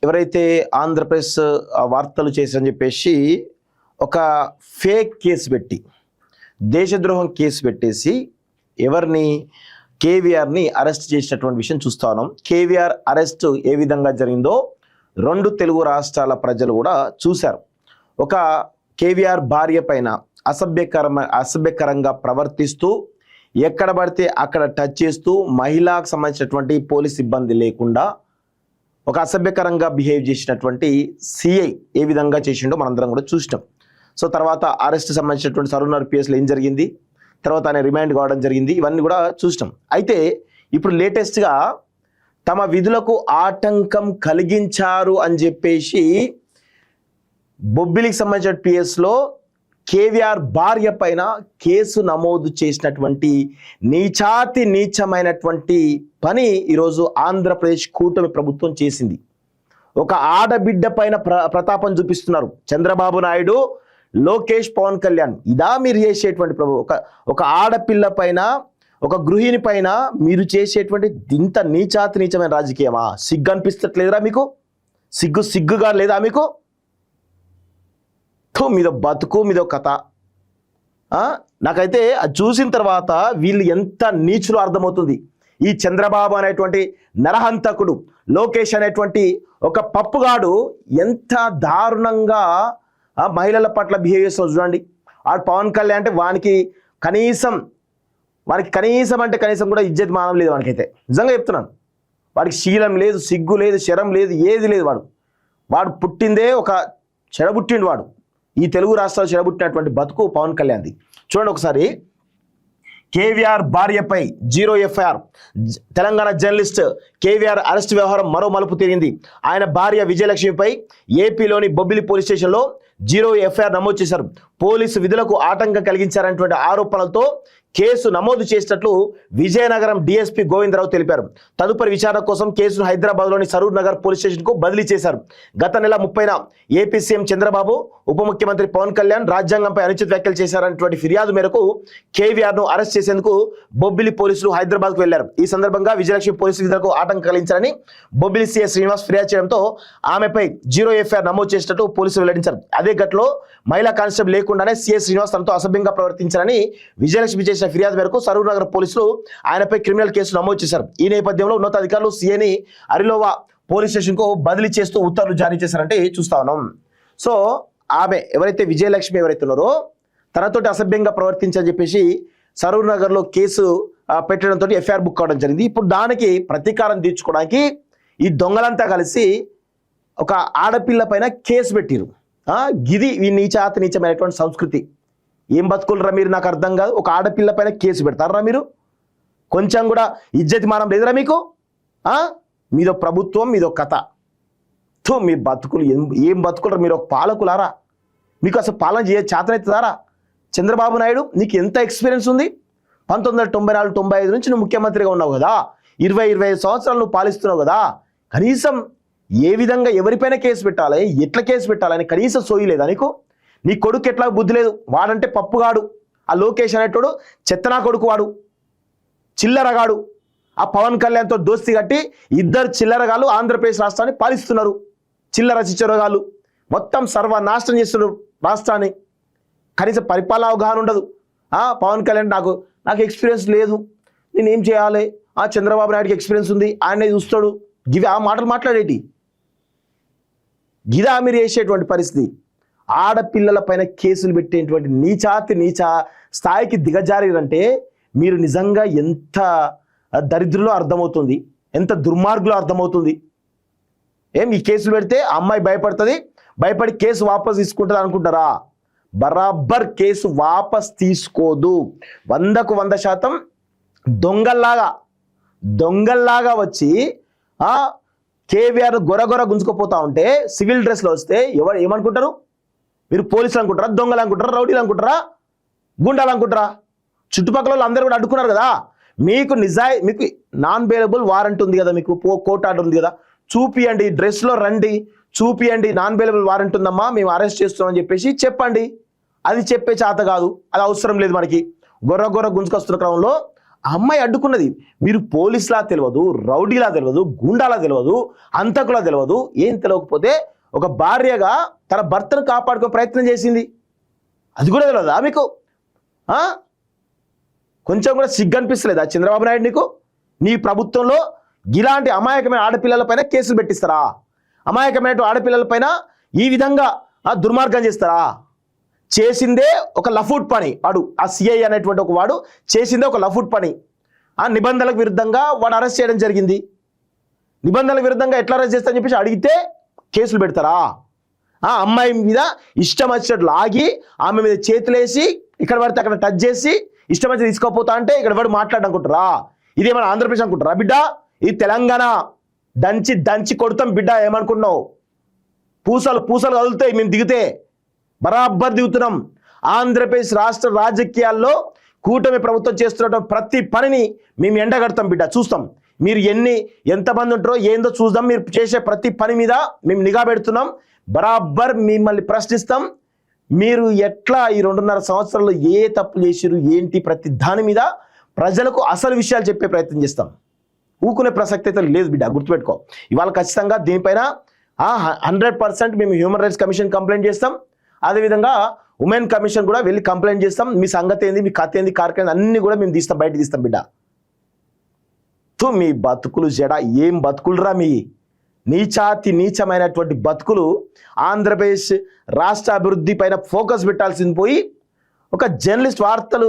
ఎవరైతే ఆంధ్రప్రదేశ్ వార్తలు చేశారని చెప్పేసి ఒక ఫేక్ కేసు పెట్టి దేశద్రోహం కేసు పెట్టేసి ఎవరిని కేవీఆర్ని అరెస్ట్ చేసినటువంటి విషయం చూస్తా ఉన్నాం. కేవీఆర్ అరెస్ట్ ఏ విధంగా జరిగిందో రెండు తెలుగు రాష్ట్రాల ప్రజలు కూడా చూశారు. ఒక కేవీఆర్ భార్య పైన అసభ్యకరంగా ప్రవర్తిస్తూ ఎక్కడ పడితే అక్కడ టచ్ చేస్తూ మహిళకు సంబంధించినటువంటి పోలీస్ సిబ్బంది లేకుండా ఒక అసభ్యకరంగా బిహేవ్ చేసినటువంటి సిఐ ఏ విధంగా చేసిండో మనందరం కూడా చూసినాం. సో తర్వాత అరెస్ట్ సంబంధించినటువంటి సరూర్ పిఎస్లో ఏం జరిగింది, తర్వాత ఆయన రిమాండ్ కావడం జరిగింది, ఇవన్నీ కూడా చూసినాం. అయితే ఇప్పుడు లేటెస్ట్గా తమ విధులకు ఆటంకం కలిగించారు అని చెప్పేసి బొబ్బిలికి సంబంధించిన పిఎస్లో కేవీఆర్ భార్య పైన కేసు నమోదు చేసినటువంటి నీచమైనటువంటి పని ఈరోజు ఆంధ్రప్రదేశ్ కూటమి ప్రభుత్వం చేసింది. ఒక ఆడబిడ్డ పైన ప్రతాపం చూపిస్తున్నారు చంద్రబాబు నాయుడు, లోకేష్, పవన్ కళ్యాణ్. ఇదా మీరు చేసేటువంటి ఒక ఆడపిల్ల పైన, ఒక గృహిణి పైన మీరు చేసేటువంటి ఇంత నీచమైన రాజకీయమా? సిగ్గు అనిపిస్తట్లేదురా మీకు? సిగ్గుగా లేదా మీకు? మీదో బతుకు, మీదో కథ. నాకైతే అది చూసిన తర్వాత వీళ్ళు ఎంత నీచులు అర్థమవుతుంది. ఈ చంద్రబాబు అనేటువంటి నరహంతకుడు, లోకేష్ అనేటువంటి ఒక పప్పుగాడు ఎంత దారుణంగా మహిళల పట్ల బిహేవ్ చేస్తాడు చూడండి. ఆడు పవన్ కళ్యాణ్ అంటే వానికి కనీసం కూడా ఇజ్జత్ మానం లేదు. వానికైతే నిజంగా చెప్తున్నాను, వాడికి శీలం లేదు, సిగ్గు లేదు, శరం లేదు, ఏది లేదు. వాడు పుట్టిందే ఒక చెడబుట్టిండు. వాడు ఈ తెలుగు రాష్ట్రాలు చెడబుట్టినటువంటి బతుకు పవన్ కళ్యాణ్ది. చూడండి ఒకసారి. కేవీఆర్ భార్యపై 0 FIR. Telangana journalist KVR arrest వ్యవహారం మరో మలుపు తిరిగింది. ఆయన భార్య విజయలక్ష్మిపై ఏపీలోని బొబ్బిలి పోలీస్ స్టేషన్లో 0 ఎఫ్ఐఆర్ నమోదు చేశారు. పోలీసు విధులకు ఆటంకం కలిగించారనేటువంటి ఆరోపణలతో కేసు నమోదు చేసినట్లు విజయనగరం డీఎస్పీ గోవిందరావు తెలిపారు. తదుపరి విచారణ కోసం కేసును హైదరాబాద్లోని సరూర్ నగర్ పోలీస్ స్టేషన్కు బదిలీ చేశారు. గత నెల 30న ఏపీ సీఎం చంద్రబాబు, ఉప ముఖ్యమంత్రి పవన్ కళ్యాణ్ రాజ్యాంగంపై అనుచిత వ్యాఖ్యలు చేశారనేటువంటి ఫిర్యాదు మేరకు కేవీఆర్ను అరెస్ట్ చేసేందుకు బొబ్బిలి పోలీసులు హైదరాబాద్కు వెళ్లారు. ఈ సందర్భంగా విజయలక్ష్మి పోలీసు విధులకు ఆటంకం కలిగించారని బొబ్బిలి సీఎస్ శ్రీనివాస్ ఫిర్యాదు చేయడంతో ఆమెపై 0 ఎఫ్ఐఆర్ నమోదు చేసినట్టు పోలీసులు వెల్లడించారు. అదే ఘటనలో మహిళా కానిస్టేబుల్ లేకుండానే సీఎస్ శ్రీనివాస్ తనతో అసభ్యంగా ప్రవర్తించారని విజయలక్ష్మి చేసిన ఫిర్యాదు మేరకు సరూర్ నగర్ పోలీసులు ఆయనపై క్రిమినల్ కేసు నమోదు చేశారు. ఈ నేపథ్యంలో ఉన్నతాధికారులు సీఏని అరిలోవా పోలీస్ స్టేషన్ కు బదిలీ చేస్తూ ఉత్తర్వులు జారీ చేశారంటే చూస్తా ఉన్నాం. సో ఆమె ఎవరైతే విజయలక్ష్మి ఎవరైతే ఉన్నారో తనతోటి అసభ్యంగా ప్రవర్తించని చెప్పేసి సరూర్ నగర్ లో కేసు పెట్టడంతో ఎఫ్ఐఆర్ బుక్ అవడం జరిగింది. ఇప్పుడు దానికి ప్రతీకారం తీర్చుకోవడానికి ఈ దొంగలంతా కలిసి ఒక ఆడపిల్ల పైన కేసు పెట్టిరు. గిది ఈ నీచమైనటువంటి సంస్కృతి. ఏం బతుకులరా మీరు? నాకు అర్థం కాదు. ఒక ఆడపిల్ల పైన కేసు పెడతారా మీరు? కొంచెం కూడా ఇజ్జతి మానం లేదురా మీకు? మీదో ప్రభుత్వం, మీదో కథ. మీ బతుకులు ఏం బతుకులరా మీరు? ఒక పాలకులారా? మీకు అసలు పాలన చేతనెత్తారా? చంద్రబాబు నాయుడు, నీకు ఎంత ఎక్స్పీరియన్స్ ఉంది? 1994-95 నుంచి నువ్వు ముఖ్యమంత్రిగా ఉన్నావు కదా, 20-25 సంవత్సరాలు నువ్వు పాలిస్తున్నావు కదా. కనీసం ఏ విధంగా ఎవరిపైన కేసు పెట్టాలి, ఎట్లా కేసు పెట్టాలని కనీసం సోయి లేదా నీకు? నీ కొడుకు ఎట్లా బుద్ధి లేదు. వాడంటే పప్పుగాడు. ఆ లోకేష్ అనేటోడు చెత్తనా కొడుకు, వాడు చిల్లరగాడు. ఆ పవన్ కళ్యాణ్తో దోస్తి కట్టి ఇద్దరు చిల్లరగాళ్ళు ఆంధ్రప్రదేశ్ రాష్ట్రాన్ని పాలిస్తున్నారు. చిల్లర చిచ్చరగాళ్ళు మొత్తం సర్వనాశనం చేస్తున్నారు రాష్ట్రాన్ని. కనీసం పరిపాలన అవగాహన ఉండదు. పవన్ కళ్యాణ్ నాకు ఎక్స్పీరియన్స్ లేదు, నేనేం చేయాలి? చంద్రబాబు నాయుడుకి ఎక్స్పీరియన్స్ ఉంది, ఆయనే చూస్తాడు. గివి ఆ మాటలు మాట్లాడేటి గిదా మీరు చేసేటువంటి పరిస్థితి. ఆడపిల్లల పైన కేసులు పెట్టేటువంటి నీచ స్థాయికి దిగజారంటే మీరు నిజంగా ఎంత దరిద్రులో అర్థమవుతుంది, ఎంత దుర్మార్గులో అర్థమవుతుంది. ఈ కేసులు పెడితే అమ్మాయి భయపడి కేసు వాపస్ తీసుకుంటుంది అనుకుంటారా? బరాబర్ కేసు వాపస్ తీసుకోదు. 100కు 100% దొంగల్లాగా వచ్చి కేవీఆర్ గొరగొర గుంజుకుపోతా ఉంటే సివిల్ డ్రెస్లో వస్తే ఎవరు ఏమనుకుంటారు? మీరు పోలీసులు అనుకుంటారా, దొంగలు అనుకుంటారా, రౌడీలు అనుకుంటారా, గుండాలు అనుకుంటారా? చుట్టుపక్కల వాళ్ళు అందరూ కూడా అడ్డుకున్నారు కదా. మీకు మీకు నాన్ బెయిలబుల్ వారెంట్ ఉంది కదా, మీకు కోర్టు ఆర్డర్ ఉంది కదా, చూపియండి, డ్రెస్లో రండి, చూపియండి, నాన్ బెయిలబుల్ వారెంట్ ఉందమ్మా, మేము అరెస్ట్ చేస్తున్నామని చెప్పేసి చెప్పండి. అది చెప్పే చేత కాదు, అది అవసరం లేదు మనకి. గొర్ర గుంజుకొస్తున్న క్రమంలో ఆ అమ్మాయి అడ్డుకున్నది. మీరు పోలీసులా తెలియదు, రౌడీలా తెలియదు, గూండాలా తెలియదు, అంతకులా తెలియదు, ఏం తెలియకపోతే ఒక భార్యగా తన భర్తను కాపాడుకునే ప్రయత్నం చేసింది. అది కూడా తెలియదా మీకు? కొంచెం కూడా సిగ్గు అనిపిస్తలేదా చంద్రబాబు నాయుడు నీకు? నీ ప్రభుత్వంలో ఇలాంటి అమాయకమైన ఆడపిల్లలపైన కేసులు పెట్టిస్తారా? అమాయకమైన ఆడపిల్లలపైన ఈ విధంగా దుర్మార్గం చేస్తారా? చేసిందే ఒక లఫూట్ పని. వాడు ఆ సిఐ అనేటువంటి ఒక వాడు చేసిందే ఒక లఫూట్ పని. ఆ నిబంధనలకు విరుద్ధంగా వాడు అరెస్ట్ చేయడం జరిగింది. నిబంధనలకు విరుద్ధంగా ఎట్లా అరెస్ట్ చేస్తారని చెప్పేసి అడిగితే కేసులు పెడతారా? ఆ అమ్మాయి మీద ఇష్టం వచ్చినట్లు ఆగి ఆమె మీద చేతులేసి ఇక్కడ పడితే అక్కడ టచ్ చేసి ఇష్టం వచ్చి తీసుకోపోతా అంటే ఇక్కడ వాడు మాట్లాడనుకుంటారా? ఇదేమైనా ఆంధ్రప్రదేశ్ అనుకుంటారా బిడ్డ? ఇది తెలంగాణ. దంచి దంచి కొడతాం బిడ్డ. ఏమనుకున్నావు? పూసలు పూసలు కదులుతాయి మేము దిగితే. బరాబర్ దిగుతున్నాం. ఆంధ్రప్రదేశ్ రాష్ట్ర రాజకీయాల్లో కూటమి ప్రభుత్వం చేస్తున్న ప్రతి పనిని మేము ఎండగడతాం బిడ్డ. చూస్తాం మీరు ఎంతమంది ఉంటారో ఏందో చూద్దాం. మీరు చేసే ప్రతి పని మీద మేము నిఘా పెడుతున్నాం. బరాబర్ మిమ్మల్ని ప్రశ్నిస్తాం. మీరు ఎట్లా ఈ 2.5 సంవత్సరాల్లో ఏ తప్పు చేసిరు ఏంటి ప్రతి దాని మీద ప్రజలకు అసలు విషయాలు చెప్పే ప్రయత్నం చేస్తాం. ఊకునే ప్రసక్తి అయితే లేదు బిడ్డ, గుర్తుపెట్టుకో. ఇవాళ ఖచ్చితంగా దీనిపైన 100% మేము హ్యూమన్ రైట్స్ కమిషన్ కంప్లైంట్ చేస్తాం. అదేవిధంగా ఉమెన్ కమిషన్ కూడా వెళ్ళి కంప్లైంట్ చేస్తాం. మీ సంగతి ఏంది, మీ కథ ఏంది, కార్యక్రమం అన్ని కూడా మేము తీస్తాం, బయట తీస్తాం బిడ్డ. మీ బతుకులు జడ ఏం బతుకులురా మీ నీచాతి నీచమైనటువంటి బతుకులు. ఆంధ్రప్రదేశ్ రాష్ట్ర అభివృద్ధి పైన ఫోకస్ పెట్టాల్సింది పోయి ఒక జర్నలిస్ట్ వార్తలు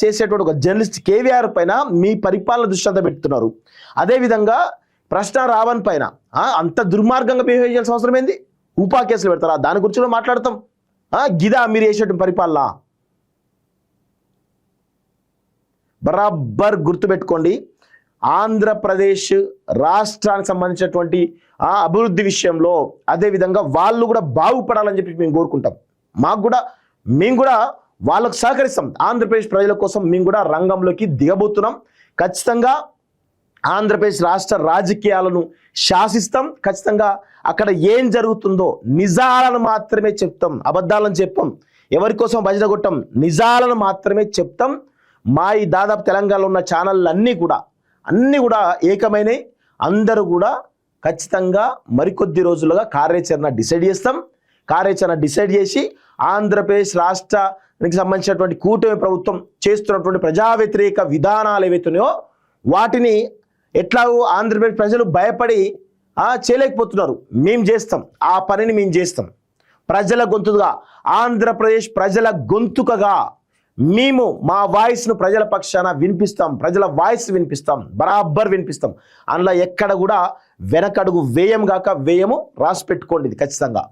చేసేటువంటి ఒక జర్నలిస్ట్ కేవీఆర్ పైన మీ పరిపాలన దృష్టి అంతా పెడుతున్నారు. అదేవిధంగా ప్రశ్న రావణ్ పైన అంత దుర్మార్గంగా బిహేవ్ చేయాల్సిన అవసరం ఏంది? ఊపా కేసులు పెడతారా? దాని గురించి కూడా మాట్లాడతాం. గిదా మీరు చేసేటువంటి పరిపాలన. బరాబర్ గుర్తుపెట్టుకోండి, ఆంధ్రప్రదేశ్ రాష్ట్రానికి సంబంధించినటువంటి అభివృద్ధి విషయంలో అదేవిధంగా వాళ్ళు కూడా బాగుపడాలని చెప్పి మేము కోరుకుంటాం. మేము కూడా వాళ్ళకు సహకరిస్తాం. ఆంధ్రప్రదేశ్ ప్రజల కోసం మేము కూడా రంగంలోకి దిగబోతున్నాం. ఖచ్చితంగా ఆంధ్రప్రదేశ్ రాష్ట్ర రాజకీయాలను శాసిస్తాం. ఖచ్చితంగా అక్కడ ఏం జరుగుతుందో నిజాలను మాత్రమే చెప్తాం, అబద్ధాలను చెప్పాం. ఎవరి కోసం భజన కొట్టం, నిజాలను మాత్రమే చెప్తాం. మా ఈ దాదాపు తెలంగాణలో ఉన్న ఛానళ్ళు అన్నీ కూడా ఏకమైనవి. అందరూ కూడా ఖచ్చితంగా మరికొద్ది రోజులుగా కార్యాచరణ డిసైడ్ చేసి ఆంధ్రప్రదేశ్ రాష్ట్రానికి సంబంధించినటువంటి కూటమి ప్రభుత్వం చేస్తున్నటువంటి ప్రజా వ్యతిరేక విధానాలు ఏవైతున్నాయో వాటిని ఎట్లాగో ఆంధ్రప్రదేశ్ ప్రజలు భయపడి చేయలేకపోతున్నారు. మేము చేస్తాం, ఆ పనిని మేము చేస్తాం. ప్రజల గొంతుగా, ఆంధ్రప్రదేశ్ ప్రజల గొంతుకగా మేము మా వాయిస్ను ప్రజల పక్షాన వినిపిస్తాం. ప్రజల వాయిస్ వినిపిస్తాం, బరాబర్ వినిపిస్తాం. అందులో ఎక్కడ కూడా వెనకడుగు వేయము. రాసి పెట్టుకోండి. ఇది ఖచ్చితంగా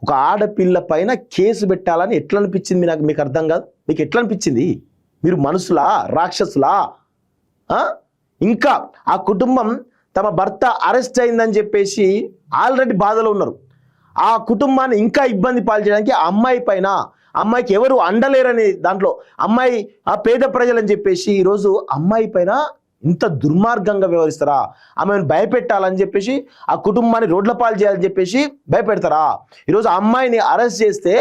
ఒక ఆడపిల్ల పైన కేసు పెట్టాలని ఎట్లా అనిపించింది మీకు అర్థం కాదు. మీకు ఎట్లా అనిపించింది? మీరు మనుషులా, రాక్షసులా? ఇంకా ఆ కుటుంబం తమ భర్త అరెస్ట్ అయిందని చెప్పేసి ఆల్రెడీ బాధలో ఉన్నారు. ఆ కుటుంబాన్ని ఇంకా ఇబ్బంది పాలు చేయడానికి అమ్మాయికి ఎవరు అండలేరని దాంట్లో అమ్మాయి పేద ప్రజలని చెప్పేసి ఈరోజు అమ్మాయి పైన ఇంత దుర్మార్గంగా వ్యవహరిస్తారా? ఆమెను భయపెట్టాలని చెప్పేసి ఆ కుటుంబాన్ని రోడ్ల పాలు చేయాలని చెప్పేసి భయపెడతారా? ఈరోజు అమ్మాయిని అరెస్ట్ చేస్తే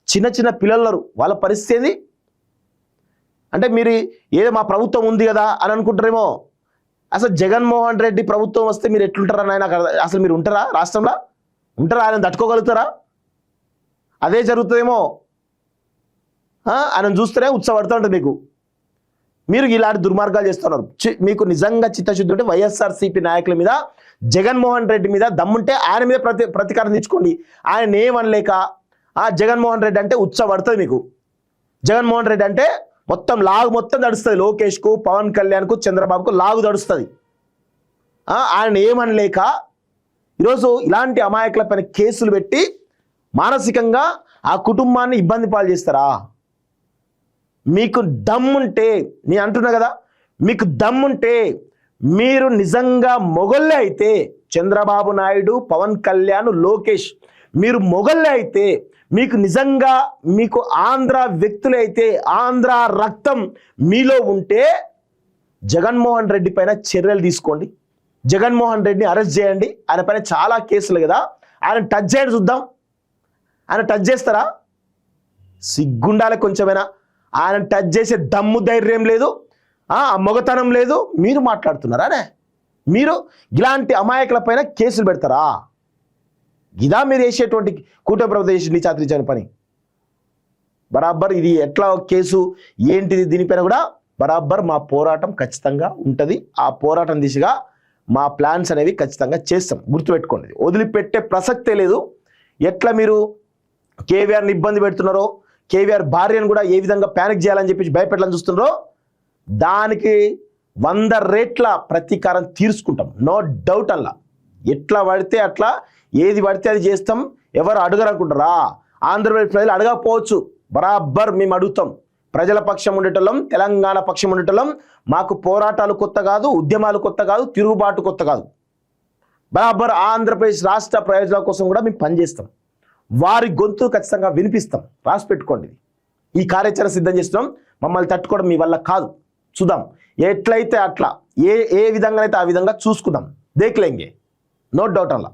చిన్న పిల్లలు వాళ్ళ పరిస్థితి ఏంది? అంటే మీరు ఏదో మా ప్రభుత్వం ఉంది కదా అని అనుకుంటారేమో. అసలు జగన్మోహన్ రెడ్డి ప్రభుత్వం వస్తే మీరు ఎట్లుంటారని ఆయన అసలు మీరు ఉంటారా? రాష్ట్రంలో ఉంటారా? ఆయన తట్టుకోగలుగుతారా? అదే జరుగుతుందేమో. ఆయన చూస్తేనే ఉత్సవడుతూ ఉంటుంది మీరు ఇలాంటి దుర్మార్గాలు చేస్తున్నారు. మీకు నిజంగా చిత్తశుద్ధి ఉంటే వైఎస్ఆర్సీపీ నాయకుల మీద, జగన్మోహన్ రెడ్డి మీద దమ్ముంటే ఆయన మీద ప్రతీకారం తెచ్చుకోండి. ఆయన ఏమనలేక జగన్మోహన్ రెడ్డి అంటే ఉత్సవడుతుంది మీకు. జగన్మోహన్ రెడ్డి అంటే లాగు మొత్తం తడుస్తుంది. లోకేష్కు, పవన్ కళ్యాణ్కు, చంద్రబాబుకు లాగు తడుస్తుంది. ఆయన ఏమనలేక ఈరోజు ఇలాంటి అమాయకుల పైన కేసులు పెట్టి మానసికంగా ఆ కుటుంబాన్ని ఇబ్బంది పాలు చేస్తారా? మీకు దమ్ముంటే, నేను అంటున్నా కదా, మీకు దమ్ముంటే మీరు నిజంగా మొగళ్ళే అయితే, చంద్రబాబు నాయుడు, పవన్ కళ్యాణ్, లోకేష్ మీరు మొగళ్ళే అయితే, మీకు నిజంగా మీకు ఆంధ్ర వ్యక్తులే అయితే, ఆంధ్ర రక్తం మీలో ఉంటే జగన్మోహన్ రెడ్డి పైన చర్యలు తీసుకోండి. జగన్మోహన్ రెడ్డిని అరెస్ట్ చేయండి. ఆయన పైన చాలా కేసులు కదా, ఆయన టచ్ చేయండి చూద్దాం. ఆయన టచ్ చేస్తారా? సిగ్గుండాలి కొంచెమైనా. ఆయన టచ్ చేసే దమ్ము ధైర్యం లేదు, ఆ మొగతనం లేదు. మీరు మాట్లాడుతున్నారా? మీరు ఇలాంటి అమాయకుల పైన కేసులు పెడతారా? ఇదా మీరు వేసేటువంటి కూటమి ప్రభుత్వం చేసి నీచాతిరించిన పని? బరాబర్ ఇది ఎట్లా కేసు ఏంటిది, దీనిపైన కూడా బరాబర్ మా పోరాటం ఖచ్చితంగా ఉంటుంది. ఆ పోరాటం దిశగా మా ప్లాన్స్ అనేవి ఖచ్చితంగా చేస్తాం. గుర్తుపెట్టుకోండి, వదిలిపెట్టే ప్రసక్తే లేదు. ఎట్లా మీరు కేవీఆర్ని ఇబ్బంది పెడుతున్నారో, కేవీఆర్ భార్యను కూడా ఏ విధంగా ప్యానిక్ చేయాలని చెప్పి భయపెట్టాలని చూస్తున్నారో, దానికి 100 రెట్ల ప్రతీకారం తీర్చుకుంటాం. No doubt. అలా ఎట్లా పడితే అట్లా, ఏది పడితే అది చేస్తాం. ఎవరు అడగరు అనుకుంటారా? ఆంధ్రప్రదేశ్ ప్రజలు అడగకపోవచ్చు, బరాబర్ మేము అడుగుతాం. ప్రజల పక్షం ఉండేటోళ్ళం, తెలంగాణ పక్షం ఉండేటోళ్ళం. మాకు పోరాటాలు కొత్త కాదు, ఉద్యమాలు కొత్త కాదు, తిరుగుబాటు కొత్త కాదు. బరాబర్ ఆంధ్రప్రదేశ్ రాష్ట్ర ప్రయోజనాల కోసం కూడా మేము పనిచేస్తాం. వారి గొంతు ఖచ్చితంగా వినిపిస్తాం. రాసి పెట్టుకోండి. ఈ కార్యాచరణ సిద్ధం చేస్తున్నాం. మమ్మల్ని తట్టుకోవడం మీ వల్ల కాదు. చూద్దాం, ఎట్లయితే అట్లా, ఏ విధంగా అయితే ఆ విధంగా చూసుకుందాం. దేఖ్లేంగే, నో డౌట్ అలా.